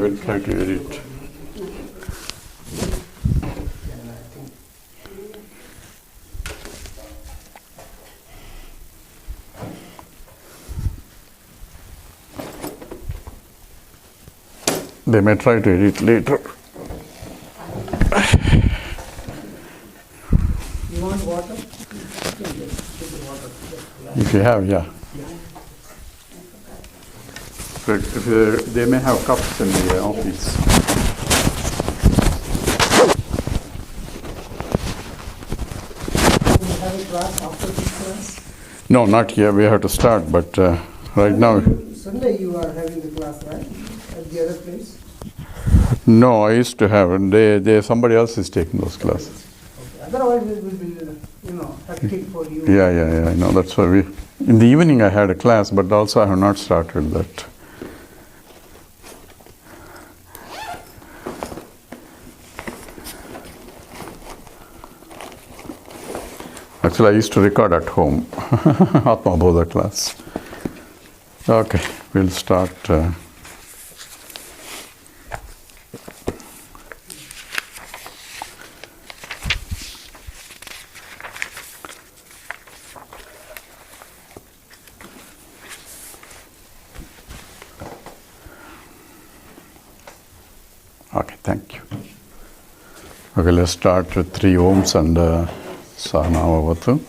will try to edit. They may try to edit later. You want water? If you have, yeah. If they may have cups in the office. Do you have a class after this class? No, not yet. We have to start, but right now. Sunday you are having the class, right? At the other place? No, I used to have it. Somebody else is taking those classes. Okay. Otherwise it will be, hectic for you. Yeah. I know. That's why in the evening I had a class, but also I have not started that. Actually, I used to record at home, Atma Bodha class. Okay, we'll start. Okay, thank you. Okay, let's start with 3 Oms and Sahanavavatu.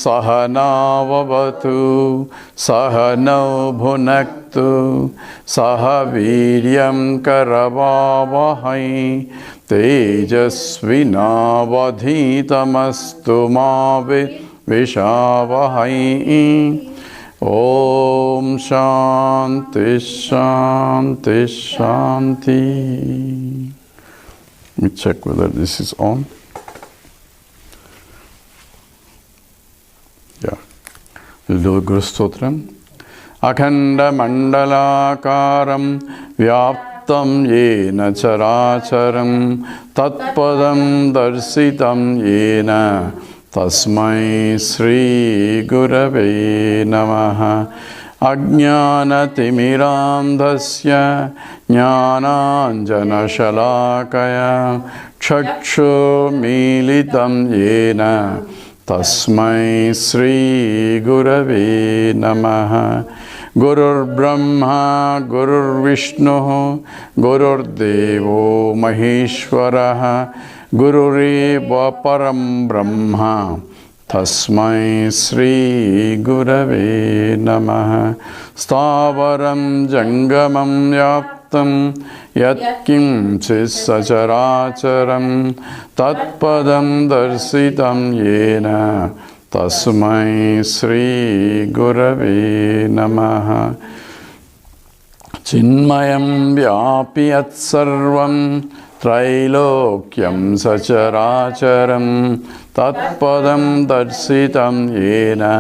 Sahanavavatu Sahanau Bhunaktu Sahaviryam Karavavahai Tejasvinavadhitamastu ma Vishavahai. Om Shanti Shanti Shanti. Let me check whether this is on. Yeah. We'll do Guru Stotram. Akhanda Mandalakaram Vyaptam Yena Characharam Tatpadam Darsitam Yena Tasmai Sri Gurave Namaha. Ajnana Timiram Dasya Jnananjana Shalakaya Chakshu Militam Yena Tasmai Sri Gurave Namaha. Gurur Brahma Gurur Vishnu Gurur Devo Maheshwaraha Gurureva Param Brahma Tasmai Sri Gurave Namaha. Stavaram Jangamam Yaptam Yat Kimchis Sacharacharam Tatpadam Darsitam Yena Tasmai Sri Gurave Namaha. Chinmayam Vyapi Yat Sarvam Trailokyam Sacharacharam Tatpadam Darsitam Yena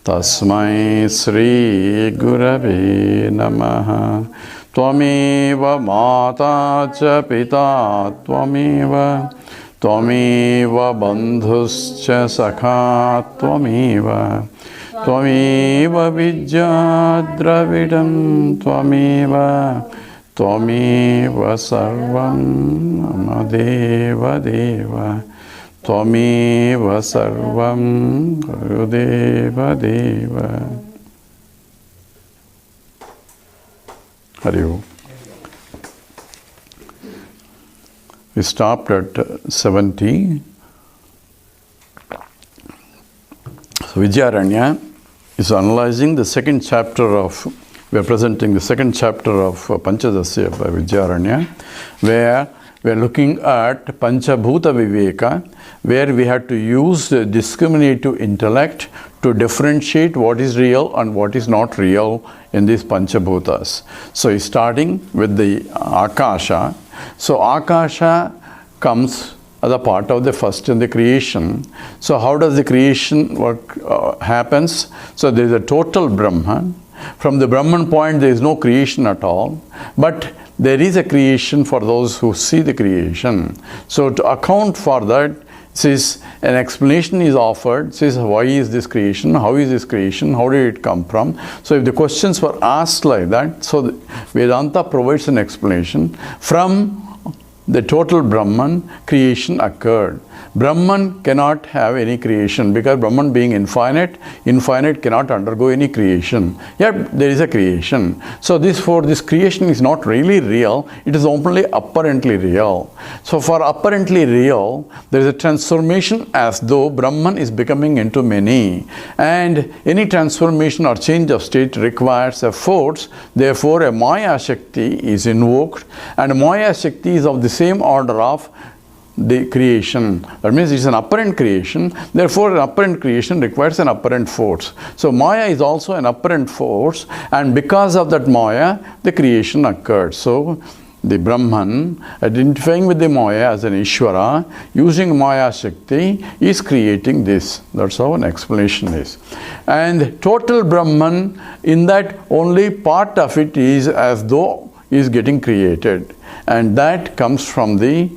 Tasmai Sri Gurave Namaha. Tvameva Mata Cha Pita Tvameva Tvameva Bandhuscha Sakha Tvameva Tvameva Vidya Dravidam Tvameva Tvameva Sarvam Amadeva Deva Tvameva Sarvam Gurudeva Deva. Hari Om. We stopped at 70. So Vidyaranya is analyzing the second chapter of, we are presenting the second chapter of Panchadashi by Vidyaranya, where we are looking at Panchabhuta Viveka, where we had to use the discriminative intellect to differentiate what is real and what is not real in these Panchabhutas. So he's starting with the Akasha. So Akasha comes as a part of the first in the creation. So how does the creation work happens? So there is a total Brahman. From the Brahman point, there is no creation at all, but there is a creation for those who see the creation. So to account for that, says an explanation is offered, says why is this creation, how is this creation, how did it come from. So if the questions were asked like that, so Vedanta provides an explanation. From the total Brahman, creation occurred. Brahman cannot have any creation because Brahman being infinite, infinite cannot undergo any creation. Yet there is a creation. So this creation is not really real, it is only apparently real. So for apparently real, there is a transformation as though Brahman is becoming into many. And any transformation or change of state requires a force. Therefore a Maya Shakti is invoked, and Maya Shakti is of the same order of the creation. That means it's an apparent creation. Therefore, an apparent creation requires an apparent force. So Maya is also an apparent force, and because of that Maya, the creation occurred. So the Brahman, identifying with the Maya as an Ishvara, using Maya Shakti, is creating this. That's how an explanation is. And total Brahman, in that only part of it is as though is getting created. And that comes from the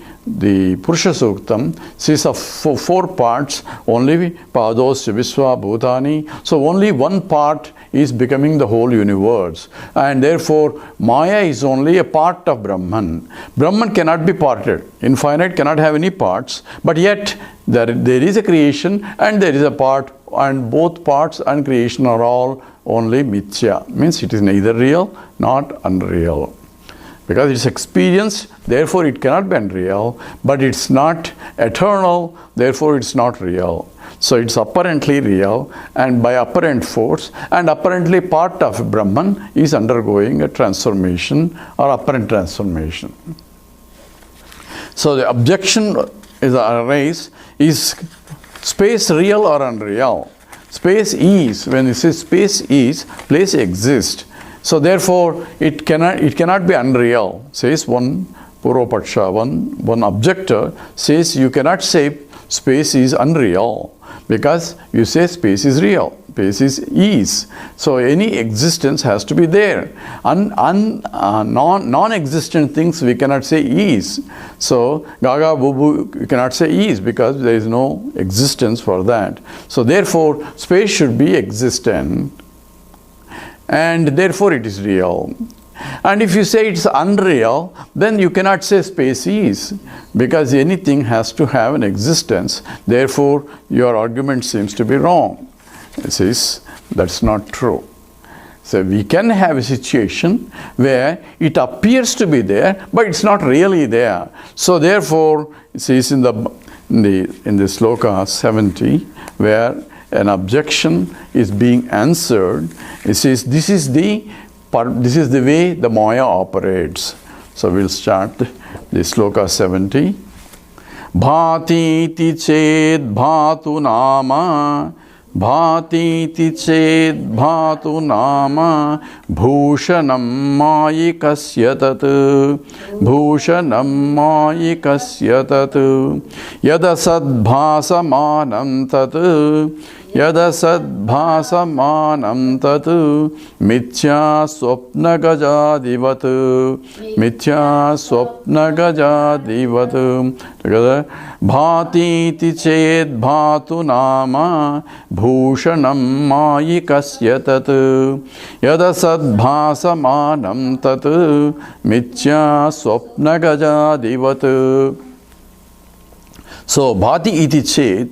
Purusha Suktam, says of four parts, only Padosya Visva Bhutani. So only one part is becoming the whole universe. And therefore, Maya is only a part of Brahman. Brahman cannot be parted. Infinite cannot have any parts. But yet, there is a creation and there is a part, and both parts and creation are all only Mithya. Means it is neither real nor unreal. Because it's experience, therefore it cannot be unreal, but it's not eternal, therefore it's not real. So it's apparently real, and by apparent force, and apparently part of Brahman is undergoing a transformation or apparent transformation. So the objection is space real or unreal? Space is, when you say space is, place exists. So therefore, it cannot be unreal, says one Purvapaksha, one objector says you cannot say space is unreal because you say space is real, space is. So any existence has to be there. Non-existent things we cannot say is. So Gaga Bubu you cannot say is because there is no existence for that. So therefore, space should be existent, and therefore it is real. And if you say it's unreal, then you cannot say space is, because anything has to have an existence. Therefore, your argument seems to be wrong. It says that's not true. So we can have a situation where it appears to be there, but it's not really there. So therefore, it says in the sloka 70, where an objection is being answered, it says this is the way the Maya operates. So we'll start the sloka 70. Bhati ti ched bhatu nama, bhati ti ched bhatu nama, bhushanam mayikasya tat, bhushanam mayikasya tat, yada sadbhasamanam tat, yada sadbhasamanam tat, mithya swapna gajadivat, mithya swapna gajadivat. Together, bhati ti ched bhatu nama, bhushanam mayikasya tat, yada sadbhasamanam tat, mithya swapna gajadivat. So, bhati iti ched.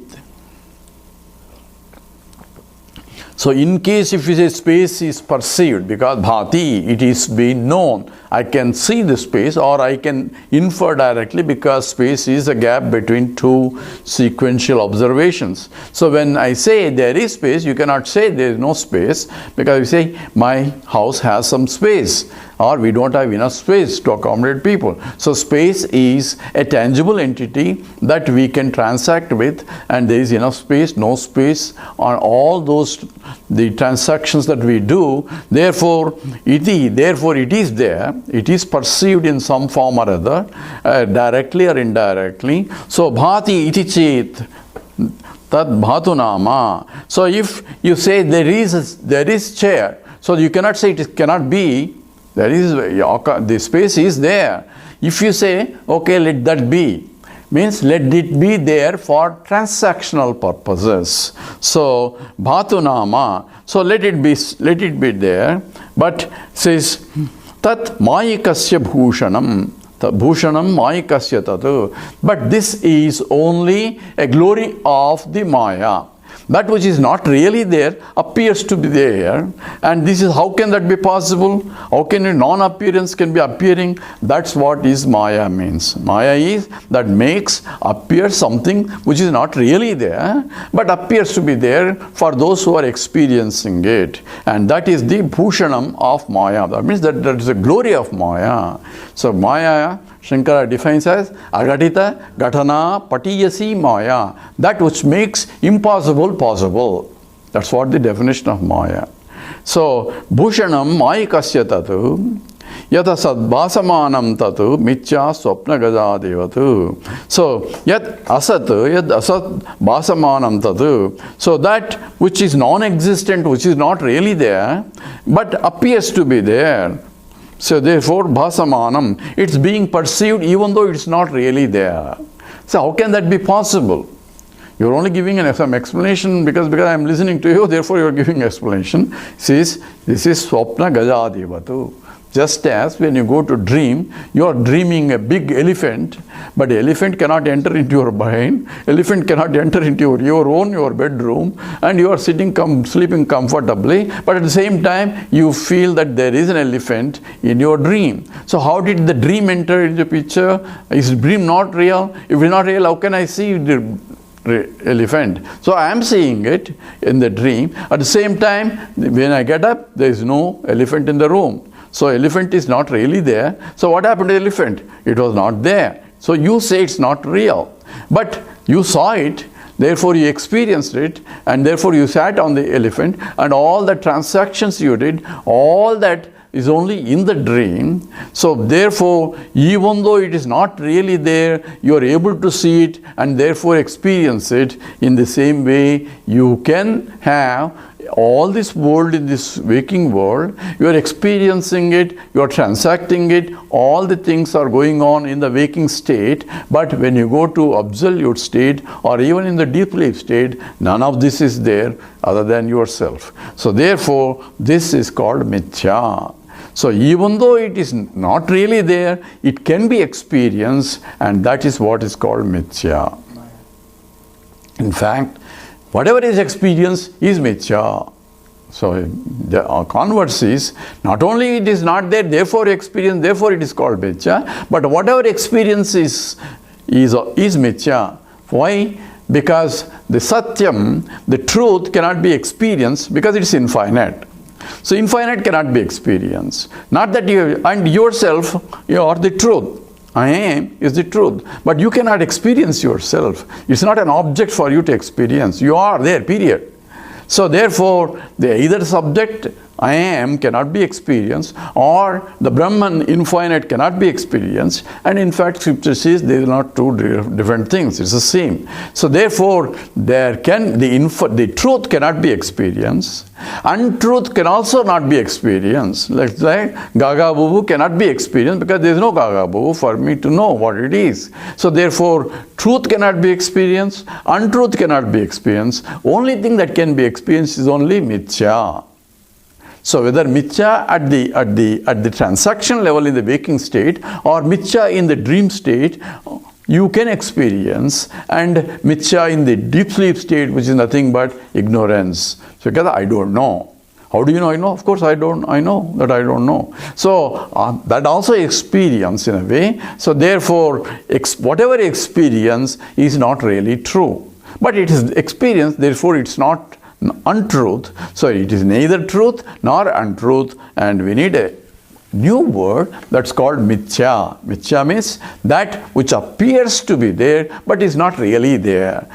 So in case if you say space is perceived, because bhati, it is being known, I can see the space, or I can infer directly because space is a gap between two sequential observations. So when I say there is space, you cannot say there is no space, because you say my house has some space. or we don't have enough space to accommodate people. So space is a tangible entity that we can transact with, and there is enough space, no space on all those the transactions that we do. Therefore it is there, it is perceived in some form or other, directly or indirectly. So bhati iti chet tad bhatu nama. So if you say there is chair, so you cannot say it cannot be. The space is there. If you say, okay, let that be, means let it be there for transactional purposes. So bhatu nama. So let it be there. But says tat mayikasya bhushanam. Bhushanam mayikasya tatu. But this is only a glory of the Maya. That which is not really there appears to be there. And this is, how can that be possible? How can a non-appearance can be appearing? That's what is Maya means. Maya is that makes appear something which is not really there, but appears to be there for those who are experiencing it. And that is the Bhushanam of Maya. That means that is the glory of Maya. So Maya, Shankara defines as agatita gatana patiyasi maya, that which makes impossible possible. That's what the definition of Maya. So bhushanam mayikasya tatu yata sadbhasamanam tatu mitya swapna gajadevatu. So yat asat bhasamanam tatu. So that which is non-existent, which is not really there, but appears to be there. So therefore, bhasamanam, it's being perceived even though it's not really there. So how can that be possible? You're only giving some explanation because I am listening to you, therefore you're giving explanation. Says, this is swapna gajadevatu. Just as when you go to dream, you are dreaming a big elephant, but the elephant cannot enter into your brain, elephant cannot enter into your bedroom, and you are sleeping comfortably, but at the same time, you feel that there is an elephant in your dream. So how did the dream enter into the picture? Is dream not real? If it's not real, how can I see the elephant? So I am seeing it in the dream. At the same time, when I get up, there is no elephant in the room. So elephant is not really there. So what happened to the elephant? It was not there. So you say it's not real. But you saw it, therefore you experienced it, and therefore you sat on the elephant, and all the transactions you did, all that is only in the dream. So therefore, even though it is not really there, you are able to see it and therefore experience it. In the same way, you can have all this world in this waking world, you are experiencing it, you are transacting it, all the things are going on in the waking state, but when you go to absolute state or even in the deep sleep state, none of this is there other than yourself. So therefore, this is called mithya. So even though it is not really there, it can be experienced, and that is what is called mithya. In fact, whatever is experienced is mithya. So the converse is, not only it is not there, therefore experience, therefore it is called mithya, but whatever experience is mithya. Why? Because the satyam, the truth, cannot be experienced because it is infinite. So infinite cannot be experienced. Not that you and yourself, you are the truth. I am is the truth. But you cannot experience yourself. It's not an object for you to experience. You are there, period. So therefore, the either subject, I am, cannot be experienced, or the Brahman, infinite, cannot be experienced. And in fact, Scripture says they are not two different things. It's the same. So therefore, the truth cannot be experienced. Untruth can also not be experienced. Like Gaga Bubu cannot be experienced because there is no Gaga Bubu for me to know what it is. So therefore, truth cannot be experienced, untruth cannot be experienced. Only thing that can be experienced is only mithya. So whether mithya at the transaction level in the waking state or mithya in the dream state, you can experience, and mithya in the deep sleep state, which is nothing but ignorance. So because I don't know. How do you know I know? Of course I know that I don't know. So that also experience in a way. So therefore, whatever experience is not really true. But it is experience, therefore it's not untruth. So it is neither truth nor untruth, and we need new word that's called mithya. Mithya means that which appears to be there but is not really there.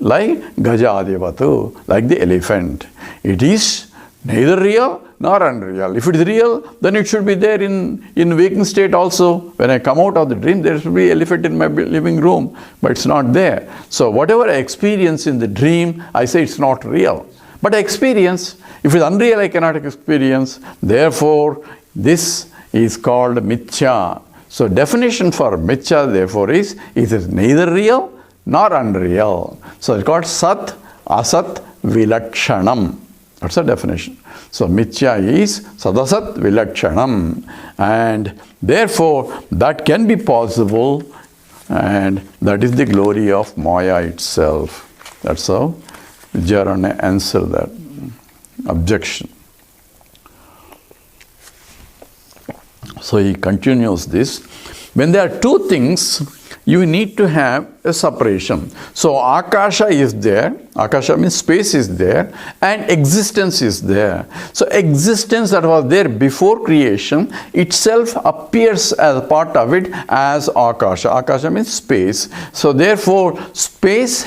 Like Gajadevatu, like the elephant. It is neither real nor unreal. If it is real, then it should be there in waking state also. When I come out of the dream, there should be elephant in my living room, but it's not there. So whatever I experience in the dream, I say it's not real. But I experience. If it's unreal, I cannot experience. Therefore, this is called mithya. So definition for mithya, therefore, is it is neither real nor unreal. So it's called sat, asat, vilakshanam. That's the definition. So mithya is sadasat vilakshanam. And therefore, that can be possible, and that is the glory of Maya itself. That's how Vidyaranya answered that objection. So he continues this. When there are two things, you need to have a separation. So Akasha is there. Akasha means space is there, and existence is there. So existence that was there before creation itself appears as part of it as Akasha. Akasha means space. So therefore space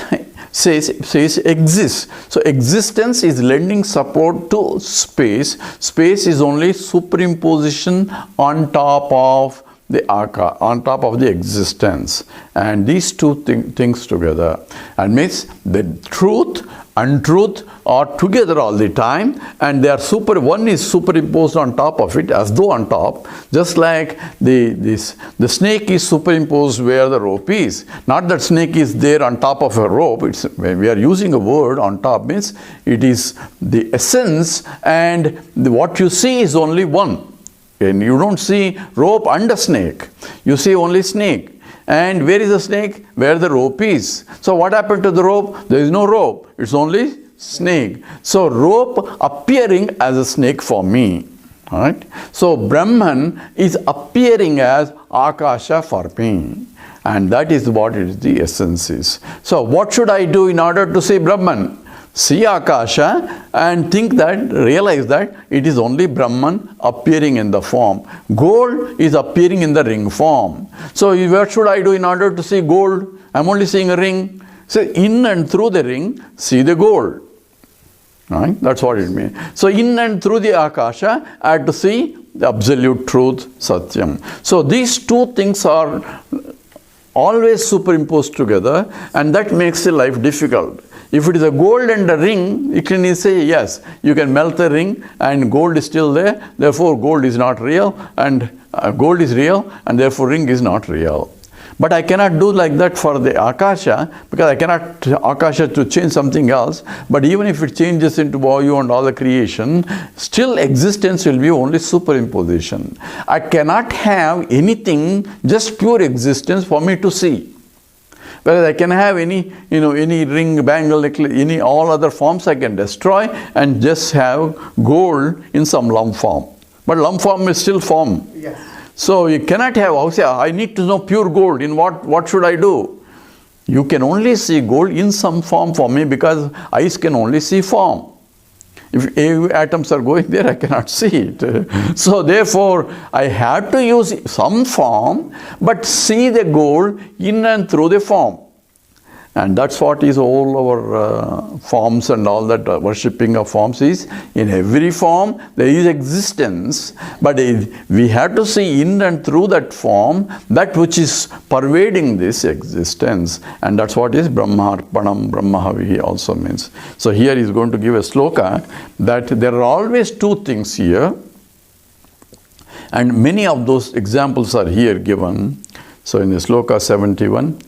says exists. So existence is lending support to space. Space is only superimposition on top of the on top of the existence. And these two things together, and means the truth, untruth are together all the time, and they are one is superimposed on top of it as though on top, just like the snake is superimposed where the rope is. Not that snake is there on top of a rope. It's, when we are using a word on top, means it is the essence, and what you see is only one. And you don't see rope and a snake. You see only snake. And where is the snake? Where the rope is. So what happened to the rope? There is no rope. It's only snake. So rope appearing as a snake for me. Alright? So Brahman is appearing as Akasha for me. And that is what it is, the essence is. So what should I do in order to see Brahman? See Akasha and think that, realize that it is only Brahman appearing in the form. Gold is appearing in the ring form. So what should I do in order to see gold? I'm only seeing a ring. So in and through the ring, see the gold. Right? That's what it means. So in and through the Akasha, I have to see the absolute truth, Satyam. So these two things are always superimposed together, and that makes the life difficult. If it is a gold and a ring, you can say, yes, you can melt the ring and gold is still there, therefore gold is not real, and gold is real, and therefore ring is not real. But I cannot do like that for the Akasha, because I cannot Akasha to change something else. But even if it changes into Vayu and all the creation, still existence will be only superimposition. I cannot have anything, just pure existence for me to see. Whereas I can have any ring, bangle, necklace, all other forms I can destroy and just have gold in some lump form. But lump form is still form. Yes. So you cannot have, I need to know pure gold. In what should I do? You can only see gold in some form for me, because eyes can only see form. If atoms are going there, I cannot see it. So therefore, I have to use some form, but see the gold in and through the form. And that's what is all our forms and all that worshipping of forms is. In every form, there is existence, but we have to see in and through that form, that which is pervading this existence. And that's what is Brahmarpanam, Brahmahavihi also means. So here he is going to give a sloka that there are always two things here. And many of those examples are here given. So in the sloka 71,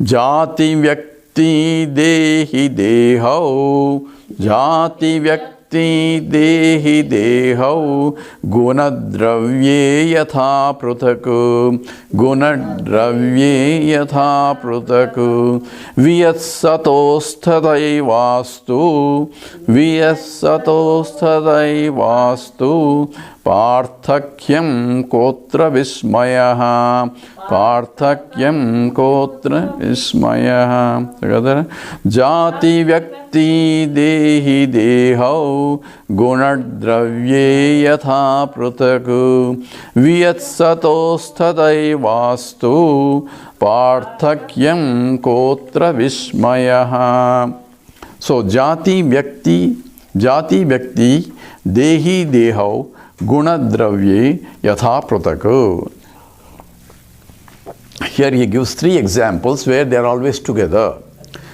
Jati Vyakti Dehi Dehau, Jati Vyakti Dehi Dehau, Gunadravye Yatha Prutaku, Gunadravye Yatha Prutaku, Vyasatostadai Vastu, Vyasatostadai Vastu, Parthakyam kotra vismayaha. Parthakyam kotra vismayaha. Together. Jati vyakti dehi deho gunadravye yatha prataku viyatsatos vastu parthakyam kotra vismayaha. So jati vyakti dehi deho gunadravye yatha prataku. Here he gives three examples where they are always together.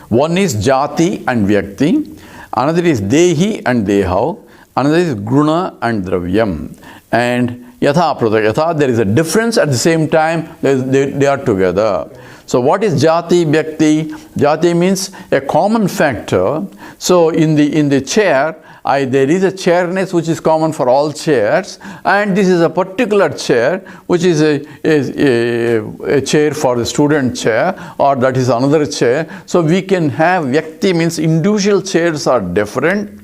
One is jati and vyakti, another is dehi and deho, another is guna and dravyam. And yatha prataka. Yatha, there is a difference, at the same time they are together. So what is jati, vyakti? Jati means a common factor. So in the chair, there is a chairness which is common for all chairs, and this is a particular chair which is a chair for the student chair, or that is another chair. So we can have vyakti means individual chairs are different,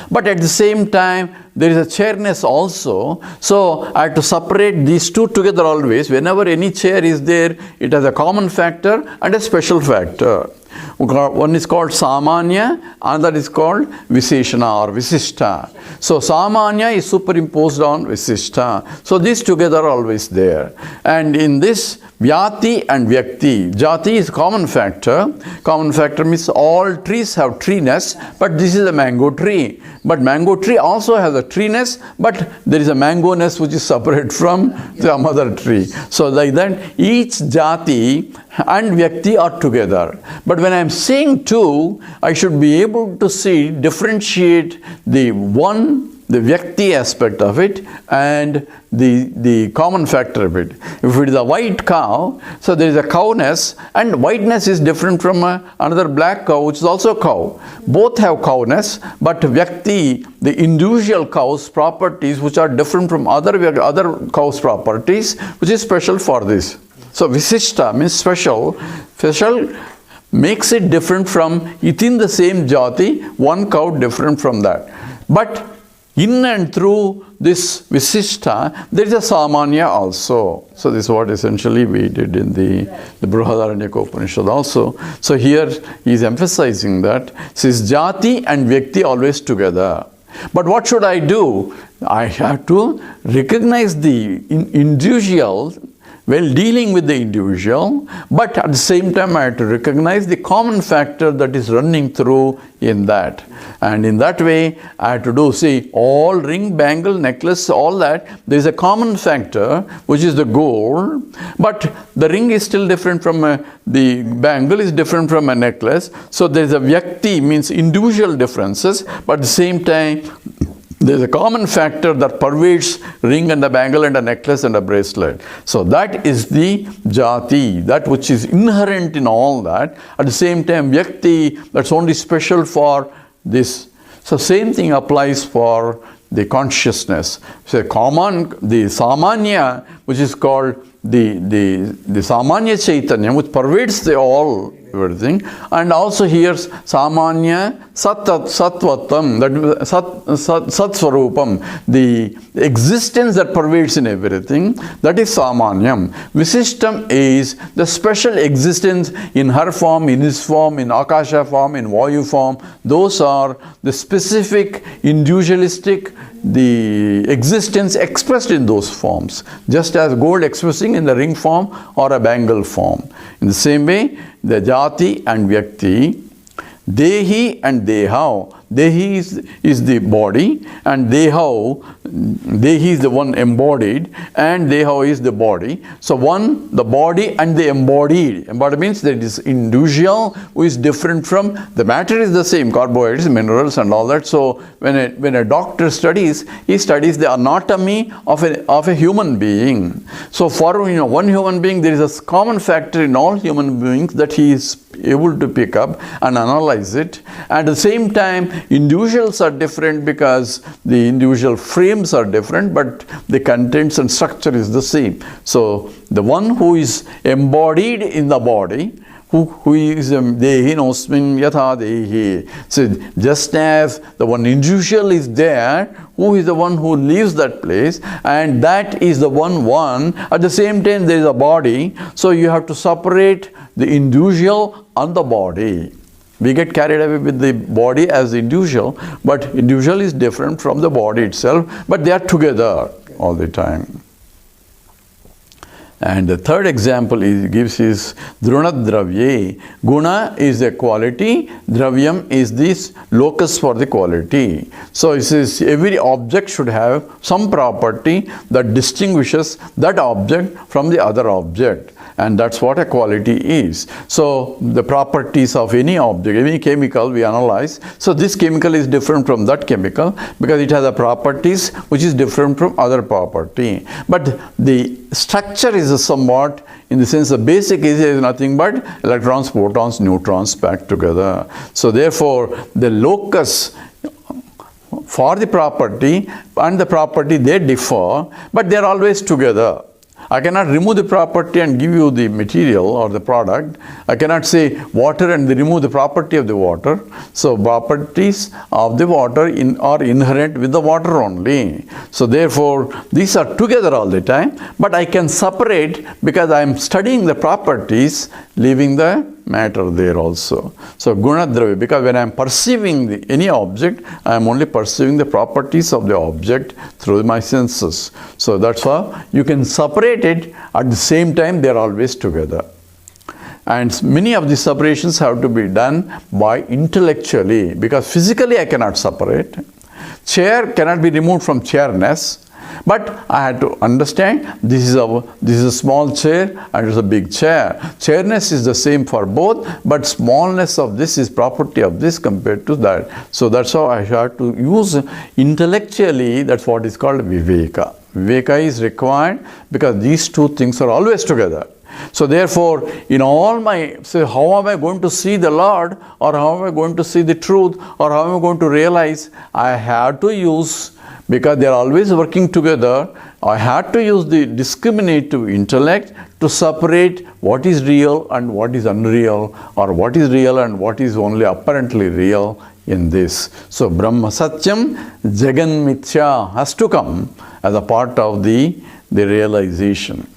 but at the same time there is a chairness also. So I have to separate these two together always. Whenever any chair is there, it has a common factor and a special factor. One is called Samanya, another is called Viseshana or Visishta. So Samanya is superimposed on Visishta. So these together are always there. And in this Vyati and Vyakti, Jati is common factor. Common factor means all trees have treeness, but this is a mango tree. But mango tree also has a treeness, but there is a mangoness which is separate from the mother tree. So like that, each Jati and Vyakti are together. But when I am saying two, I should be able to differentiate the Vyakti aspect of it and the common factor of it. If it is a white cow, so there is a cowness, and whiteness is different from another black cow which is also a cow. Both have cowness, but Vyakti, the individual cow's properties which are different from other cow's properties, which is special for this. So Visishta means special. Special makes it different from within the same jati, one cow different from that. But in and through this Visishta, there is a Samanya also. So this is what essentially we did in the Brihadaranyaka Upanishad also. So here he is emphasizing that since jati and vyakti always together. But what should I do? I have to recognize the individual while dealing with the individual, but at the same time I have to recognize the common factor that is running through in that. And in that way, I have to do, see, all ring, bangle, necklace, all that, there is a common factor, which is the gold, but the ring is still different from the bangle is different from a necklace. So there is a vyakti, means individual differences, but at the same time, there is a common factor that pervades ring and a bangle and a necklace and a bracelet. So that is the jati, that which is inherent in all that. At the same time, vyakti, that's only special for this. So same thing applies for the consciousness. So the samanya, which is called the samanya chaitanya, which pervades the all, everything, and also here samanya sattvatam, that satsvarupam, the existence that pervades in everything, that is samanyam. Visishtam is the special existence in her form, in his form, in akasha form, in vayu form. Those are the specific individualistic, the existence expressed in those forms, just as gold expressing in the ring form or a bangle form. In the same way, the jati and vyakti, dehi and deha. Dehi is the body, and dehi is the one embodied, and deha is the body. So one, the body and the embodied. Embodied means that it is individual who is different from, the matter is the same, carbohydrates, minerals and all that. So when a doctor studies, he studies the anatomy of a human being. So for one human being, there is a common factor in all human beings that he is able to pick up and analyze it. At the same time, individuals are different because the individual frames are different, but the contents and structure is the same. So the one who is embodied in the body, who is Dehi Nosmin Yatha Dehi. So just as the one individual is there, who is the one who leaves that place, and that is the one. At the same time, there is a body, so you have to separate the individual and the body. We get carried away with the body as the individual, but individual is different from the body itself, but they are together all the time. And the third example he gives is Drunadravye. Guna is a quality, Dravyam is this locus for the quality. So it says every object should have some property that distinguishes that object from the other object. And that's what a quality is. So the properties of any object, any chemical we analyze. So this chemical is different from that chemical because it has a properties which is different from other property. But the structure is somewhat, in the sense the basic is nothing but electrons, protons, neutrons packed together. So therefore the locus for the property and the property, they differ, but they are always together. I cannot remove the property and give you the material or the product. I cannot say water and remove the property of the water. So properties of the water are inherent with the water only. So therefore, these are together all the time, but I can separate because I am studying the properties, leaving the matter there also. So Gunadravya, because when I am perceiving any object, I am only perceiving the properties of the object through my senses. So that's how you can separate it, at the same time they are always together. And many of the separations have to be done by intellectually, because physically I cannot separate. Chair cannot be removed from chairness. But I had to understand this is a small chair and it's a big chair. Chairness is the same for both, but smallness of this is property of this compared to that. So that's how I have to use intellectually. That's what is called viveka. Viveka is required because these two things are always together. So therefore, in all my, say, how am I going to see the Lord, or how am I going to see the truth, or how am I going to realize, I have to use, because they are always working together, I had to use the discriminative intellect to separate what is real and what is unreal, or what is real and what is only apparently real in this. So Brahma Satyam Jagan Mithya has to come as a part of the realization.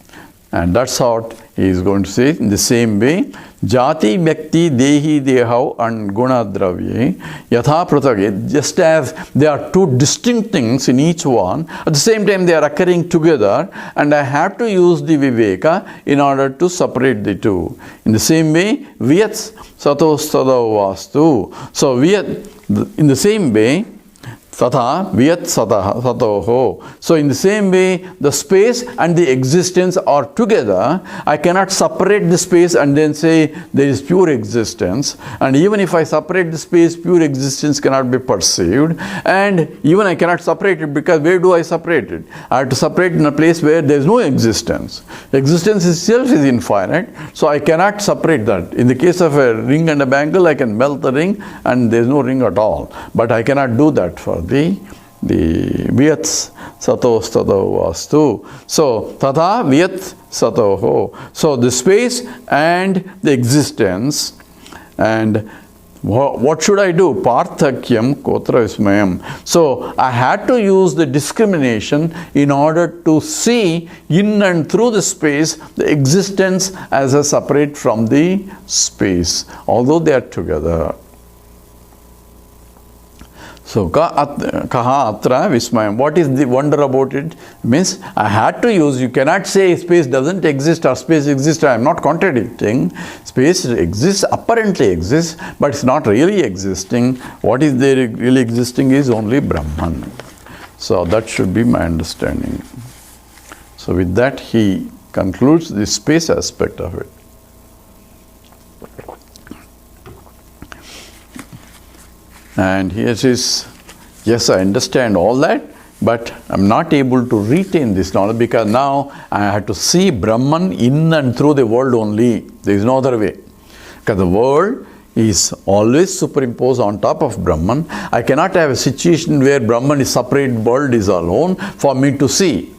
And that's how he is going to say in the same way. Jati Vyakti Dehi Dehav and Guna Dravye Yatha Pratagye. Just as there are two distinct things in each one, at the same time they are occurring together, and I have to use the Viveka in order to separate the two. In the same way, Vyat Sato Sadao Vastu. So Vyat, in the same way, Tatha Vyat Satoho. So in the same way, the space and the existence are together. I cannot separate the space and then say there is pure existence. And even if I separate the space, pure existence cannot be perceived. And even I cannot separate it, because where do I separate it? I have to separate in a place where there is no existence. Existence itself is infinite, so I cannot separate that. In the case of a ring and a bangle, I can melt the ring and there is no ring at all. But I cannot do that for the Vyat Sato Stato Vastu. So Tata Vyat Satoho. So the space and the existence. And what should I do? Parthakyam Kotra Vismayam. So I had to use the discrimination in order to see in and through the space the existence as a separate from the space, although they are together. So, kaha atra vismayam. What is the wonder about it? Means I had to use, you cannot say space doesn't exist or space exists. I am not contradicting. Space exists, apparently exists, but it's not really existing. What is there really existing is only Brahman. So that should be my understanding. So with that he concludes the space aspect of it. And here says, yes, I understand all that, but I'm not able to retain this knowledge because now I have to see Brahman in and through the world only. There is no other way. Because the world is always superimposed on top of Brahman. I cannot have a situation where Brahman is separate, world is alone for me to see.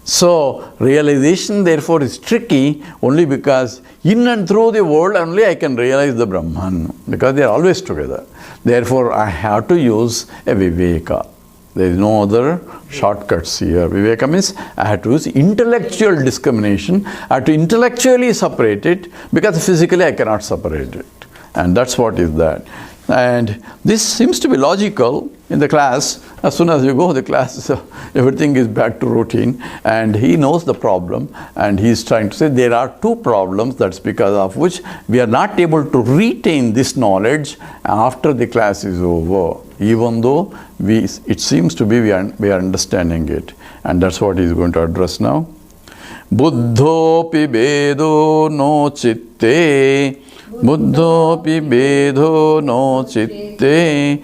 So, realization therefore is tricky only because in and through the world only I can realize the Brahman, because they are always together. Therefore, I have to use a Viveka. There is no other shortcuts here. Viveka means I have to use intellectual discrimination. I have to intellectually separate it, because physically I cannot separate it. And that's what is that. And this seems to be logical in the class. As soon as you go to the class, everything is back to routine. And he knows the problem. And he is trying to say there are two problems. That's because of which we are not able to retain this knowledge after the class is over. Even though it seems to be we are understanding it. And that's what he is going to address now. Buddhopi bedo no chitte. Buddhopi bedo no chitte.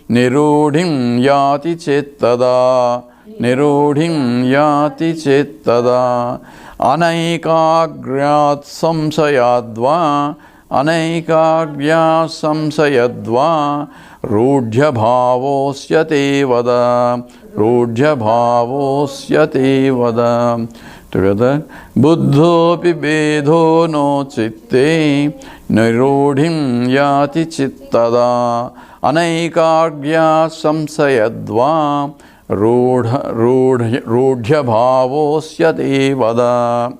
Nirudhim yati chettada. Nirudhim yati chettada. Anaikagryat samsayadva. Anaikagya samsayadva. Rudhya bhavosyate vada. Rudhya bhavosyate vada. Together. Buddhopi bedo no chitte. Nirudhim yati chittada. Anaikagya samsayadva. Rudhya bhavosyate vada.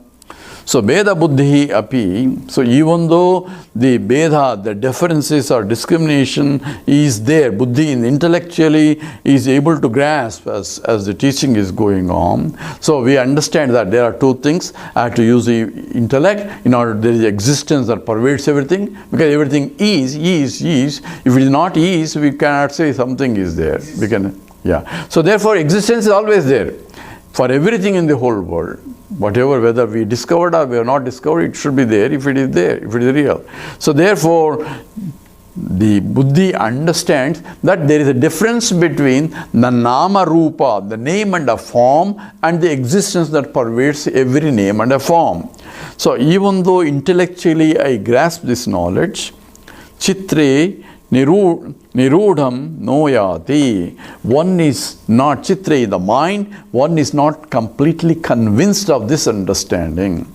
So, Beda Buddhi api, so even though the Beda, the differences or discrimination is there, Buddhi intellectually is able to grasp as the teaching is going on. So, we understand that there are two things. I have to use the intellect in order there is existence that pervades everything, because everything is. If it is not is, we cannot say something is there. We can, yeah. So, therefore, existence is always there for everything in the whole world. Whatever, whether we discovered or we have not discovered, it should be there if it is there, if it is real. So therefore, the Buddhi understands that there is a difference between the Nama Rupa, the name and a form, and the existence that pervades every name and a form. So even though intellectually I grasp this knowledge, Chitre Nirudham noyati. One is not chitre, the mind, one is not completely convinced of this understanding.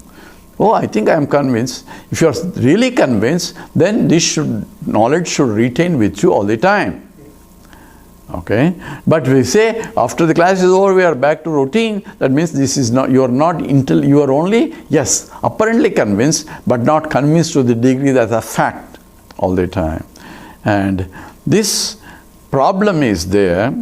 Oh, I think I am convinced. If you are really convinced, then this knowledge should retain with you all the time. Okay? But we say after the class is over, we are back to routine. That means this is not, you are only, yes, apparently convinced, but not convinced to the degree that's a fact all the time. And this problem is there.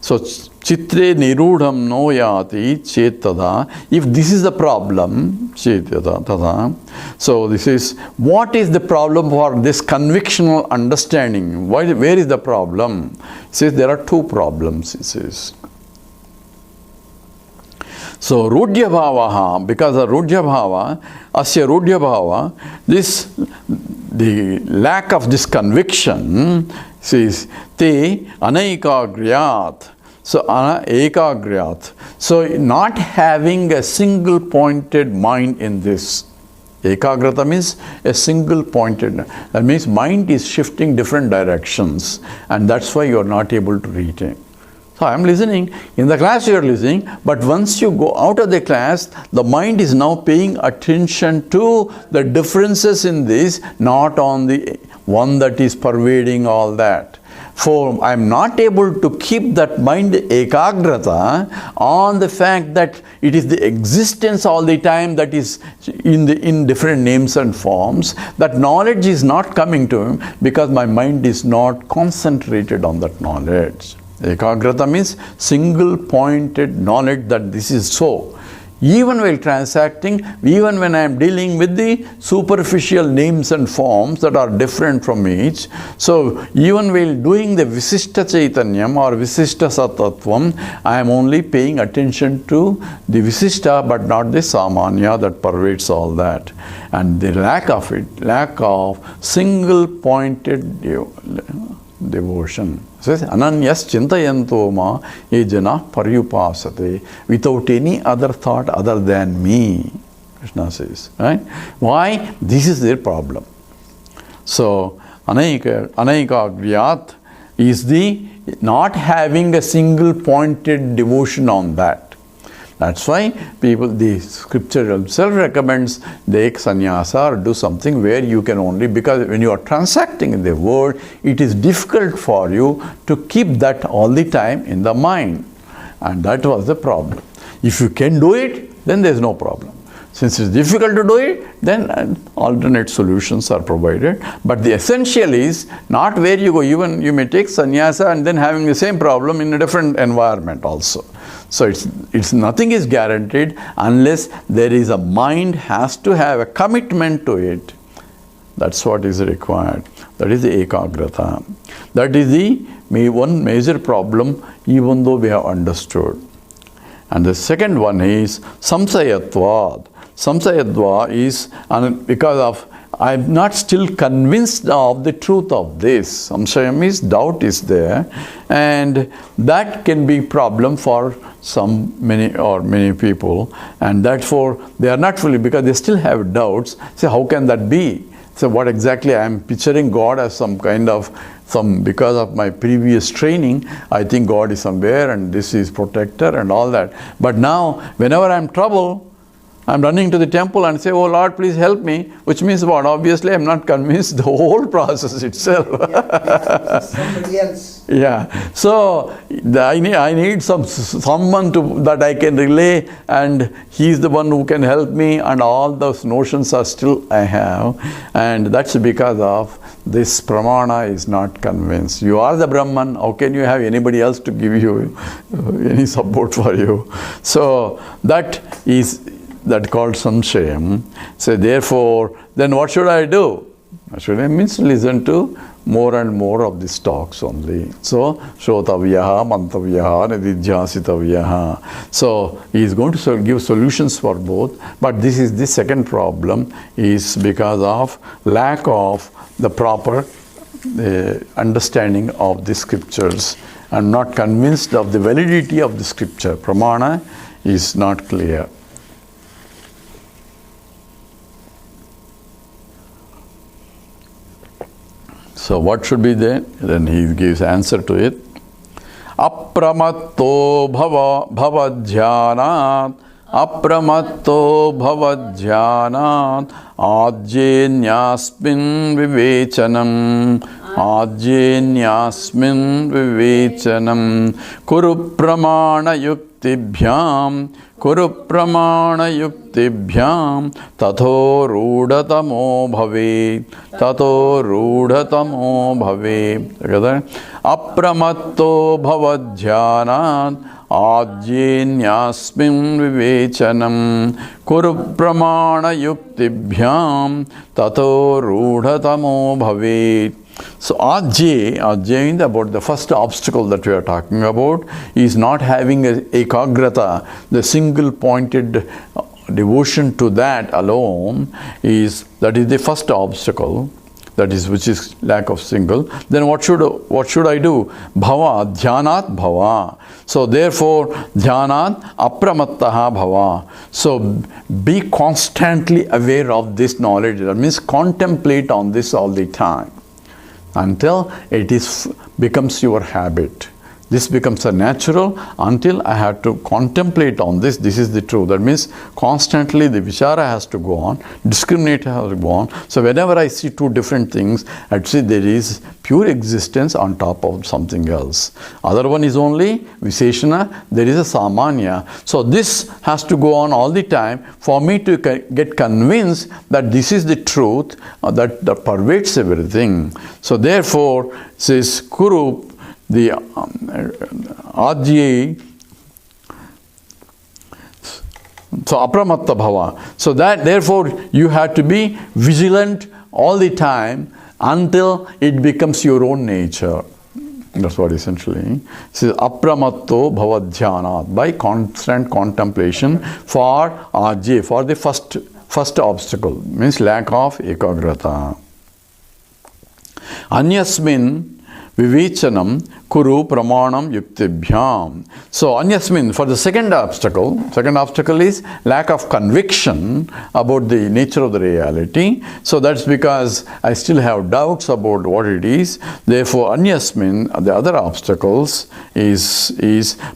So, chitre nirudham noyati chetada. If this is the problem, chetada, so this is, what is the problem for this convictional understanding? Where is the problem? It says there are two problems, it says. So, Rudhya Bhavaha, because of Rudhya Bhava, Asya Rudhya Bhava, the lack of this conviction, says, Te Anaikagryat. So, Ekagryat. So, not having a single pointed mind in this. Ekagrata means a single pointed. That means mind is shifting different directions, and that's why you are not able to retain. So I am listening. In the class you are listening, but once you go out of the class, the mind is now paying attention to the differences in this, not on the one that is pervading all that. For I am not able to keep that mind ekagrata on the fact that it is the existence all the time that is in different names and forms. That knowledge is not coming to him because my mind is not concentrated on that knowledge. Ekagrata means single pointed knowledge that this is so. Even while transacting, even when I am dealing with the superficial names and forms that are different from each, so even while doing the Visishta Chaitanyam or Visishta Sattvatvam, I am only paying attention to the Visishta but not the Samanya that pervades all that. And the lack of it, lack of single pointed devotion. Says Ananyas Chintayanto ma ye jana paryupasate, without any other thought other than me. Krishna says, right? Why? This is their problem. So Anaikagriyat is the not having a single pointed devotion on that. That's why the scripture itself recommends take sannyasa or do something where you can only, because when you are transacting in the world, it is difficult for you to keep that all the time in the mind. And that was the problem. If you can do it, then there is no problem. Since it's difficult to do it, then alternate solutions are provided. But the essential is not where you go. Even you may take sannyasa and then having the same problem in a different environment also. So it's nothing is guaranteed unless there is a mind has to have a commitment to it. That's what is required. That is the ekagrata. That is the one major problem, even though we have understood. And the second one is samsayatvad. Samsayatva is because of I am not still convinced of the truth of this. Samsayam is doubt is there, and that can be problem for many people, and therefore they are not fully, because they still have doubts. So how can that be? So what exactly I am picturing God as some kind of because of my previous training, I think God is somewhere and this is protector and all that. But now whenever I am trouble, I am running to the temple and say, oh Lord, please help me, which means what? Obviously I am not convinced the whole process itself. Somebody else. Yeah. So I need someone that I can relay, and he is the one who can help me, and all those notions are still I have, and that's because of this pramana is not convinced. You are the Brahman, how can you have anybody else to give you any support for you? So that called samshayam. So therefore, then what should I do? Should I means listen to more and more of these talks only. So, shrotavyaha, mantavyaha, nididhyasitavyaha. So, he is going to give solutions for both. But this is the second problem, is because of lack of the proper understanding of the scriptures. I am not convinced of the validity of the scripture. Pramana is not clear. So what should be there? Then he gives answer to it. Apramatto bhavadhyanat, apramatto bhavadhyanat, ajyenyasmin vivechanam, ajyenyasmin vivechanam, kuru pramana yuktibhyam, kuru pramana yuktibhyam, tato rudhatamo bhave, tato rudhatamo bhave. Together. Apramatto bhavadhyanat, ajyenyasmin vivechanam, kuru pramana yuktibhyam, tato rudhatamo bhave. So ajye means about the first obstacle that we are talking about, is not having a ekagrata, the single pointed devotion to that alone, that is the first obstacle, which is lack of single. Then what should I do? Bhava, dhyanat bhava. So therefore, dhyanat apramattaha bhava. So be constantly aware of this knowledge. That means contemplate on this all the time, until it becomes your habit. This becomes a natural until I have to contemplate on this. This is the truth. That means constantly the vichara has to go on, discriminate has to go on. So whenever I see two different things, I'd say there is pure existence on top of something else. Other one is only Visheshana, there is a Samanya. So this has to go on all the time for me to get convinced that this is the truth that pervades everything. So therefore, says Kuru, the Adye, so apramatta bhava. So that therefore you have to be vigilant all the time until it becomes your own nature. That's what essentially says apramatto bhavadhyanat, by constant contemplation for ajye, for the first obstacle, means lack of ekagrata. Anyasmin vivechanam Kuru pramanam yuktibhyam. So anyasmin, for the second obstacle is lack of conviction about the nature of the reality. So that's because I still have doubts about what it is. Therefore, anyasmin, the other obstacles is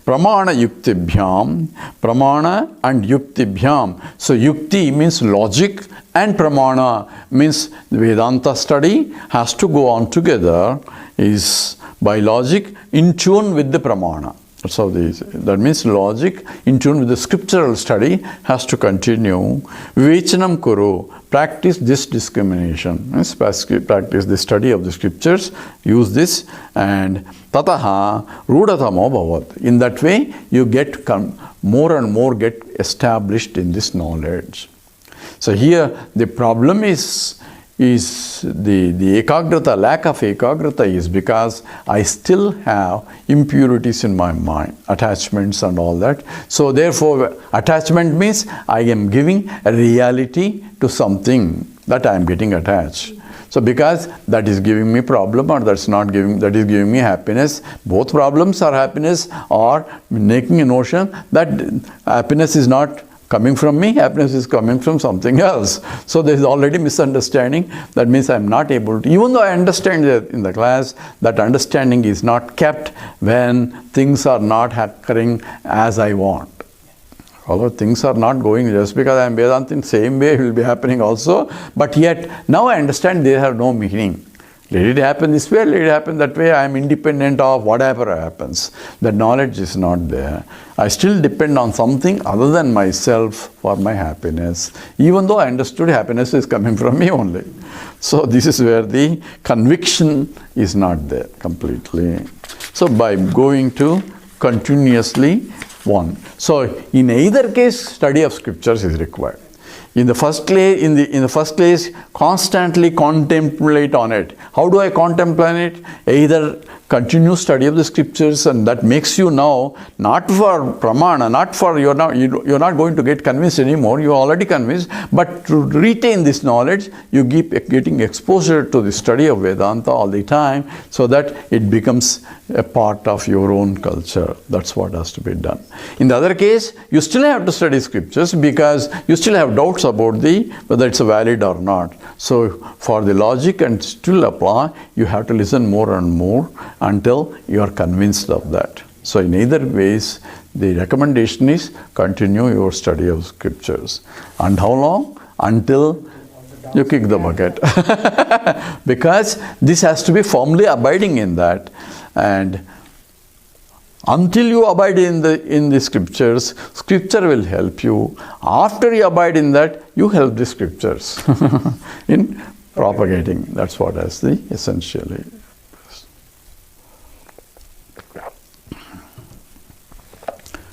pramana yuktibhyam, pramana and yuktibhyam. So yukti means logic and pramana means Vedanta study has to go on together, is by logic in tune with the pramana. That's how that means logic in tune with the scriptural study has to continue. Vivechanam kuru, practice this discrimination. Practice the study of the scriptures, use this, and tataha rudatamo bhavat. In that way, you get more and more get established in this knowledge. So here the problem is the ekagrata, lack of ekagrata is because I still have impurities in my mind, attachments and all that. So therefore, attachment means I am giving a reality to something that I am getting attached. So because that is giving me problem or that is giving me happiness, both problems are happiness or making a notion that happiness is not coming from me, happiness is coming from something else. So there is already misunderstanding. That means I am not able to, even though I understand in the class, that understanding is not kept when things are not occurring as I want. Although things are not going just because I am Vedanta in the same way, it will be happening also. But yet, now I understand they have no meaning. Let it happen this way, let it happen that way. I am independent of whatever happens. That knowledge is not there. I still depend on something other than myself for my happiness, even though I understood happiness is coming from me only. So this is where the conviction is not there completely. So by going to continuously one. So in either case, study of scriptures is required. In the first place, constantly contemplate on it. How do I contemplate it? Either continuous study of the scriptures, and that makes you now not for pramana, not for you're not going to get convinced anymore. You're already convinced, but to retain this knowledge, you keep getting exposure to the study of Vedanta all the time, so that it becomes a part of your own culture. That's what has to be done. In the other case, you still have to study scriptures because you still have doubts about whether it's valid or not. So for the logic and still apply, you have to listen more and more until you are convinced of that. So in either ways, the recommendation is continue your study of scriptures. And how long? Until you kick the bucket. Because this has to be firmly abiding in that. And until you abide in the scriptures, scripture will help you. After you abide in that, you help the scriptures in propagating. That's what is the essentially.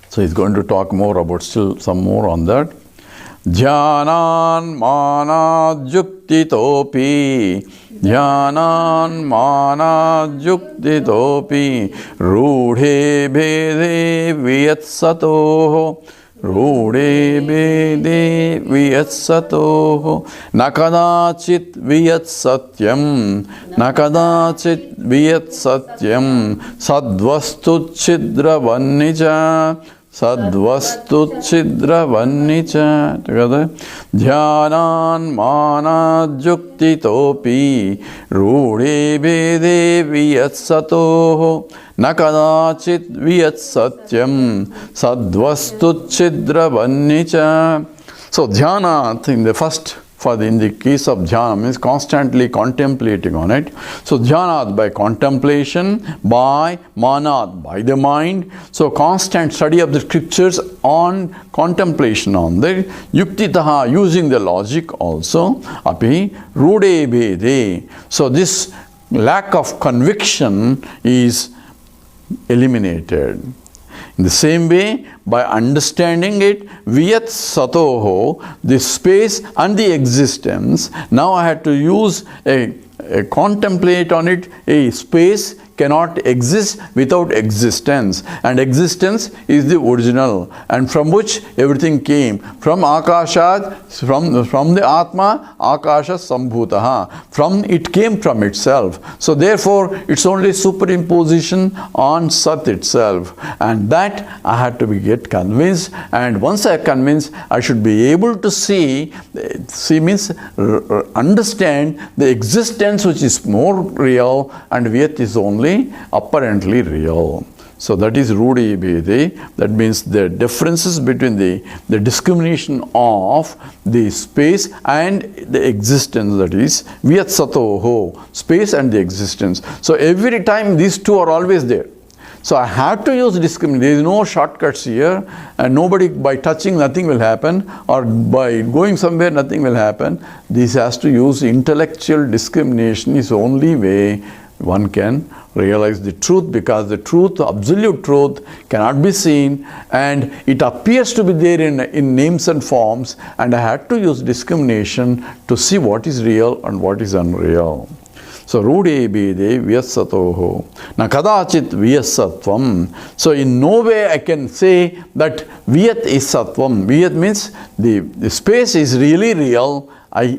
So he's going to talk more about some more on that. Dhyanan manad yuktitopi, dhyanan manad yuktitopi, rudhe bhede vyatsato, rudhe bhede vyatsato, nakadachit vyatsatyam, nakadachit vyatsatyam, sadvastu chidravannija, sadvastu chidravannija. Together. Dhyanan manad yuktitopi, rudhe bhede vyatsato, nakadachit vyatsatyam, sadvastu chidravannija. So dhyana, in the case of dhyana, means constantly contemplating on it. So dhyana by contemplation, by manad by the mind. So constant study of the scriptures on contemplation on the yuktitaha, using the logic also. Api rude bhede. So this lack of conviction is eliminated. In the same way, by understanding it, Vyat Satoho, the space and the existence. Now I had to use a contemplate on it. A space cannot exist without existence, and existence is the original, and from which everything came. From Akashat, from the Atma, Akasha Sambhutaha. From it came from itself. So therefore, it's only superimposition on Sat itself. And that I had to get convinced. And once I convinced, I should be able to see means understand the existence which is more real, and Vyat is only apparently real. So that is Rudi Bhedi. That means the differences between the discrimination of the space and the existence, that is Vyat Satoho, space and the existence. So every time these two are always there. So I have to use discrimination. There is no shortcuts here, and nobody, by touching nothing will happen, or by going somewhere nothing will happen. This has to use intellectual discrimination. Is the only way one can realize the truth, because the truth, absolute truth, cannot be seen, and it appears to be there in names and forms, and I had to use discrimination to see what is real and what is unreal. So Rudi Bhede Vyasatoho Na Kadachit Vyasatvam. So in no way I can say that Vyat is Satvam. Vyat means the space is really real. I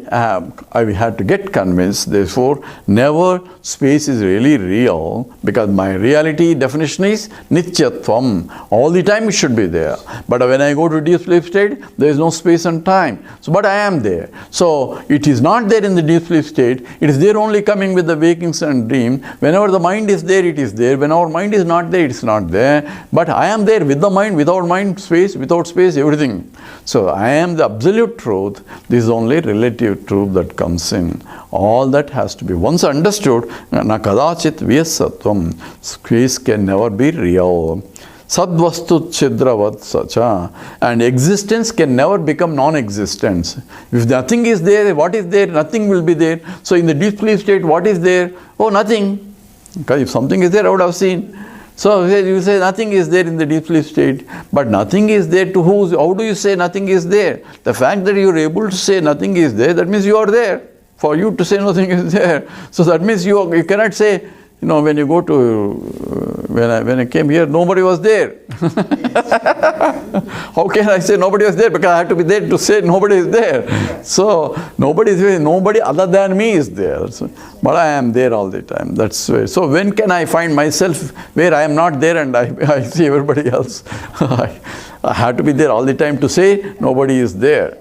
had to get convinced. Therefore, never space is really real, because my reality definition is Nityatvam. All the time it should be there. But when I go to deep sleep state, there is no space and time. So, but I am there. So it is not there in the deep sleep state. It is there only coming with the wakings and dream. Whenever the mind is there, it is there. When our mind is not there, it is not there. But I am there with the mind, without mind, space, without space, everything. So I am the absolute truth. This is only relative truth that comes in. All that has to be once understood. Na kadachit vyasatvam. Space can never be real. Sadvastu chidravat sacha. And existence can never become non-existence. If nothing is there, what is there? Nothing will be there. So in the deep sleep state, what is there? Oh, nothing. Because if something is there, I would have seen. So you say nothing is there in the deep sleep state, but nothing is there to who? How do you say nothing is there? The fact that you are able to say nothing is there, that means you are there. For you to say nothing is there. So that means you cannot say, when you go to, when I came here, nobody was there. How can I say nobody was there? Because I have to be there to say nobody is there. So nobody other than me is there. So, but I am there all the time. That's why. So when can I find myself where I am not there and I see everybody else? I have to be there all the time to say nobody is there.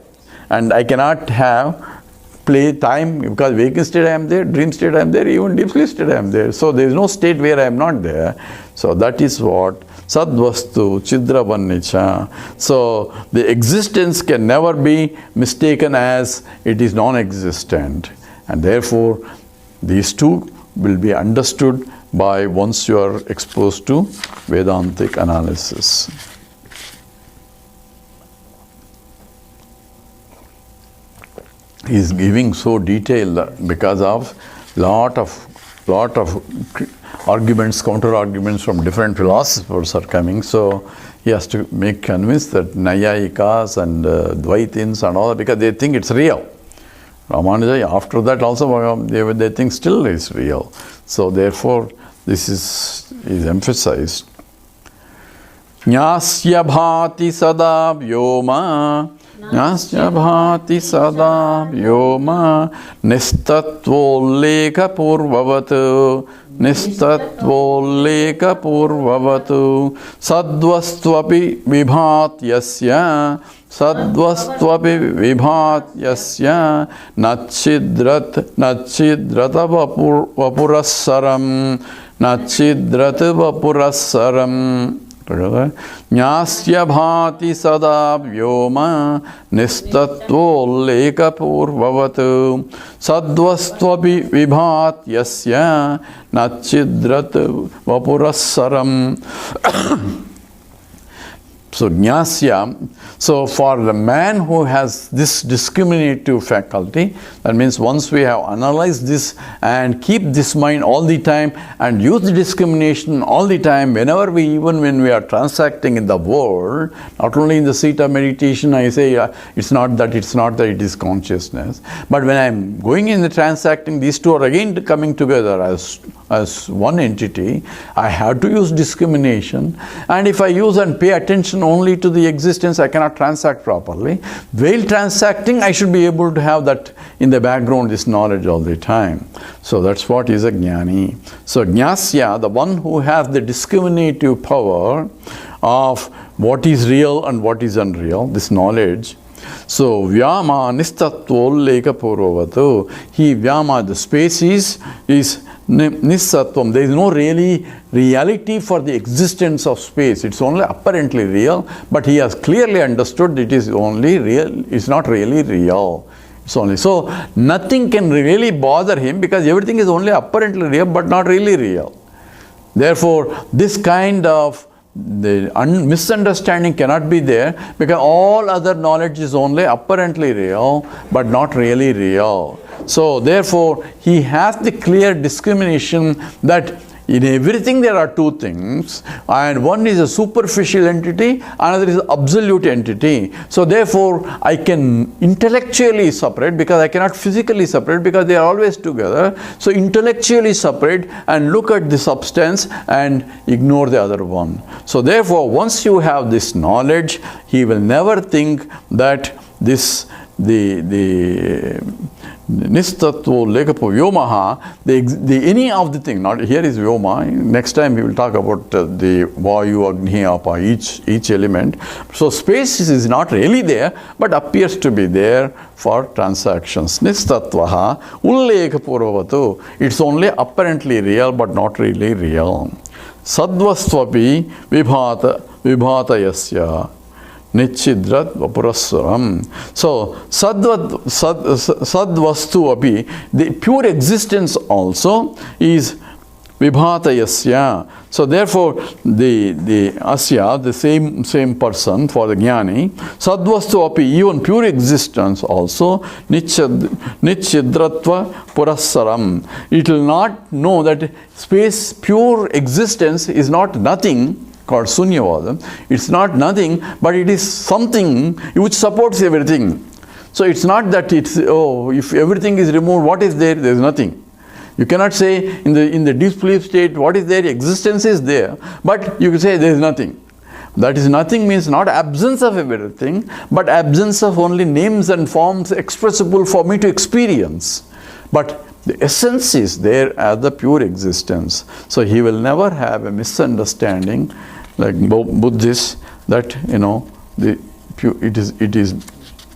And I cannot have play time, because waking state I am there, dream state I am there, even deep sleep state I am there. So there is no state where I am not there. So that is what Sadvastu Chidravannicha. So the existence can never be mistaken as it is non-existent. And therefore these two will be understood by once you are exposed to Vedantic analysis. He is giving so detailed because of lot of arguments, counter arguments from different philosophers are coming. So he has to make convince that Nayayikas and Dvaitins and all, because they think it's real. Ramanuja, after that also they think still is real. So therefore this is emphasized. Nyasya bhati sada vyoma. Nyasya bhati sada vyoma nistatvoleka purvavatu nistatvoleka purvavatu sadvastvapi vibhatyasya vibhatyasya nachidrat vapurasaram Nyasya bhati sada vyoma nistatvoleka purvavatu sadvastvapi vibhatyasya nachidrat vapurasaram. So Jnasya, so for the man who has this discriminative faculty, that means once we have analyzed this and keep this mind all the time and use the discrimination all the time, whenever even when we are transacting in the world, not only in the seat of meditation, I say it's not that it is consciousness. But when I'm going in the transacting, these two are again coming together as one entity. I have to use discrimination, and if I use and pay attention only to the existence, I cannot transact properly. While transacting, I should be able to have that in the background, this knowledge all the time. So that's what is a jnani. So jnasya, the one who has the discriminative power of what is real and what is unreal, this knowledge. So vyama nistatvolleka purvavatu. He vyama, the space is nisatvam. There is no reality for the existence of space. It's only apparently real, but he has clearly understood it is only real. It's not really real. It's only so nothing can really bother him because everything is only apparently real but not really real. Therefore, this kind of misunderstanding cannot be there because all other knowledge is only apparently real but not really real. So therefore, he has the clear discrimination that in everything there are two things, and one is a superficial entity, another is absolute entity. So therefore, I can intellectually separate because I cannot physically separate because they are always together. So intellectually separate and look at the substance and ignore the other one. So therefore, once you have this knowledge, he will never think that this nistatvo lekapo vyomaha, any of the thing, not here is vyoma. Next time we will talk about the vayu, agni, apa, each element. So space is not really there, but appears to be there for transactions. Nistatvaha ulleka purvavatu. It's only apparently real, but not really real. Sadvastvapi vibhatayasya. Nichidrat vapuraswaram. So, sadvastu api, the pure existence also is vibhatayasya. So, therefore, the asya, the same person for the jnani, sadvastu api, even pure existence also, nichidratva purasaram. It will not know that space, pure existence is not nothing, called Sunyavada. It's not nothing, but it is something which supports everything. So it's not that it's, if everything is removed, what is there? There is nothing. You cannot say in the deep sleep state, what is there? Existence is there, but you can say there is nothing. That is nothing means not absence of everything, but absence of only names and forms expressible for me to experience. But the essence is there as the pure existence. So he will never have a misunderstanding like Buddhists that it is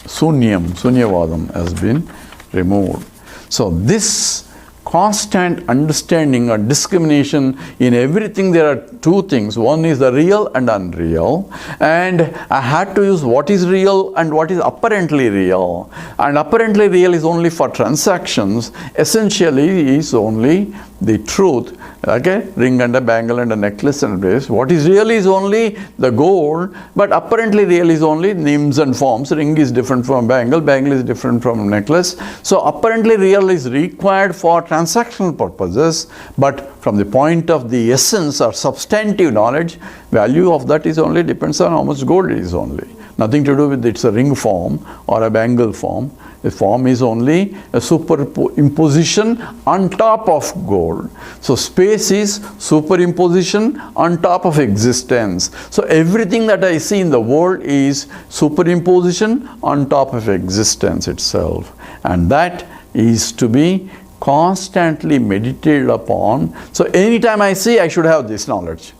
sunyavadam has been removed. So this constant understanding or discrimination in everything, there are two things. One is the real and unreal, and I had to use what is real and what is apparently real. And apparently real is only for transactions. Essentially is only the truth. Okay, ring and a bangle and a necklace and a bracelet. What is real is only the gold, but apparently real is only names and forms. Ring is different from bangle, bangle is different from necklace. So apparently real is required for transactional purposes, but from the point of the essence or substantive knowledge, value of that is only depends on how much gold it is only. Nothing to do with it's a ring form or a bangle form. The form is only a superimposition on top of gold. So space is superimposition on top of existence. So everything that I see in the world is superimposition on top of existence itself. And that is to be constantly meditated upon. So anytime I see, I should have this knowledge.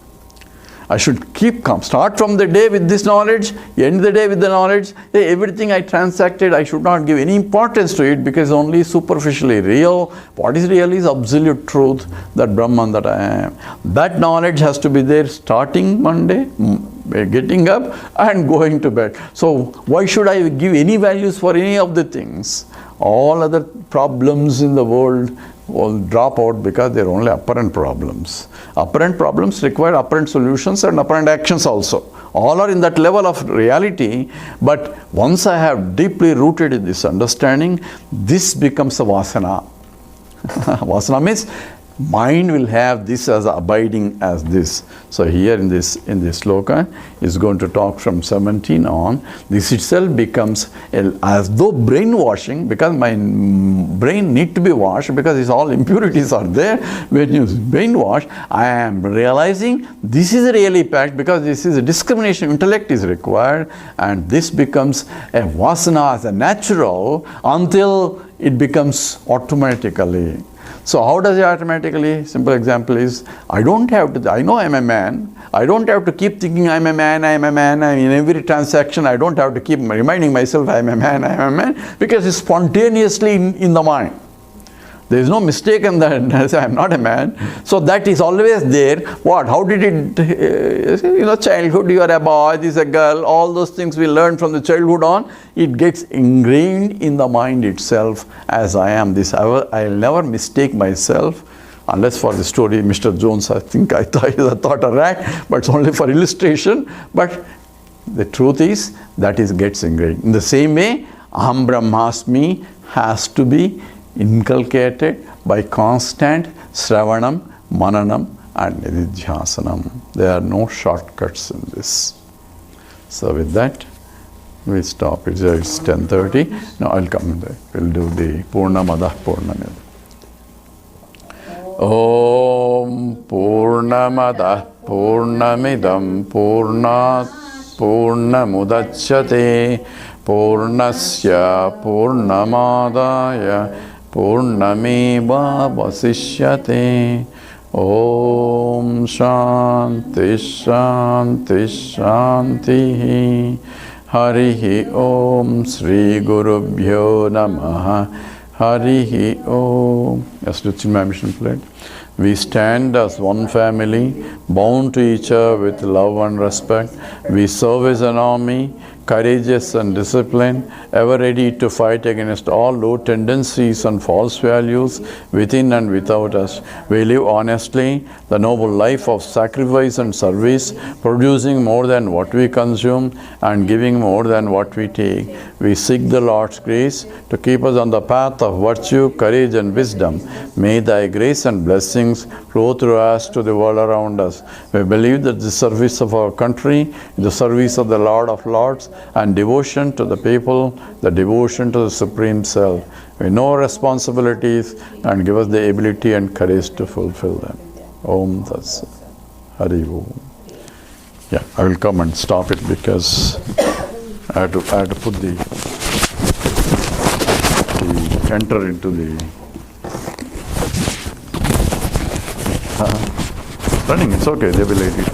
I should start from the day with this knowledge, end the day with the knowledge. Everything I transacted, I should not give any importance to it because only superficially real. What is real is absolute truth, that Brahman that I am. That knowledge has to be there starting Monday, getting up and going to bed. So why should I give any values for any of the things? All other problems in the world will drop out because they are only apparent problems. Apparent problems require apparent solutions and apparent actions also. All are in that level of reality, but once I have deeply rooted in this understanding, this becomes a vasana. Vasana means mind will have this as abiding as this. So here in this sloka is going to talk from 17 on. This itself becomes as though brainwashing, because my brain need to be washed because it's all impurities are there. When you brainwash, I am realizing this is really packed because this is a discrimination. Intellect is required, and this becomes a vasana as a natural until it becomes automatically. So how does it automatically? Simple example is, I don't have to, I know I'm a man, I don't have to keep thinking I'm a man, I'm a man, in every transaction I don't have to keep reminding myself I'm a man, because it's spontaneously in the mind. There is no mistake in that, I'm not a man. So that is always there. What? How did it, childhood, you are a boy, this is a girl, all those things we learn from the childhood on, it gets ingrained in the mind itself as I am this. I'll never mistake myself, unless for the story, Mr. Jones, I thought a rat, but it's only for illustration. But the truth is, that gets ingrained. In the same way, Aham Brahmasmi has to be inculcated by constant Sravanam, Mananam and Nididhyasanam. There are no shortcuts in this. So with that, we stop. It's 10:30. Now I'll come there. We'll do the Purnamadah Purnamid. Om Purnamadah Purnamidam Purnat Purnamudachyate Purnasya Purnamadaya Purnameva Vasishyate. Om Shanti Shanti Shanti. Harihi Om Sri Gurubhyo Namaha. Harihi Om. Yes, it's in my mission plate. We stand as one family, bound to each other with love and respect. We serve as an army, courageous and disciplined, ever ready to fight against all low tendencies and false values within and without us. We live honestly, the noble life of sacrifice and service, producing more than what we consume and giving more than what we take. We seek the Lord's grace to keep us on the path of virtue, courage and wisdom. May Thy grace and blessings flow through us to the world around us. We believe that the service of our country, the service of the Lord of Lords, and devotion to the people, the devotion to the Supreme Self. We know our responsibilities and give us the ability and courage to fulfill them. Om Tat Hari Om. Yeah, I will come and stop it because I had to put the enter into the running. It's okay, they will edit it.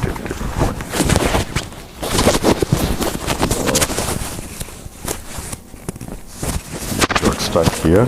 Start here.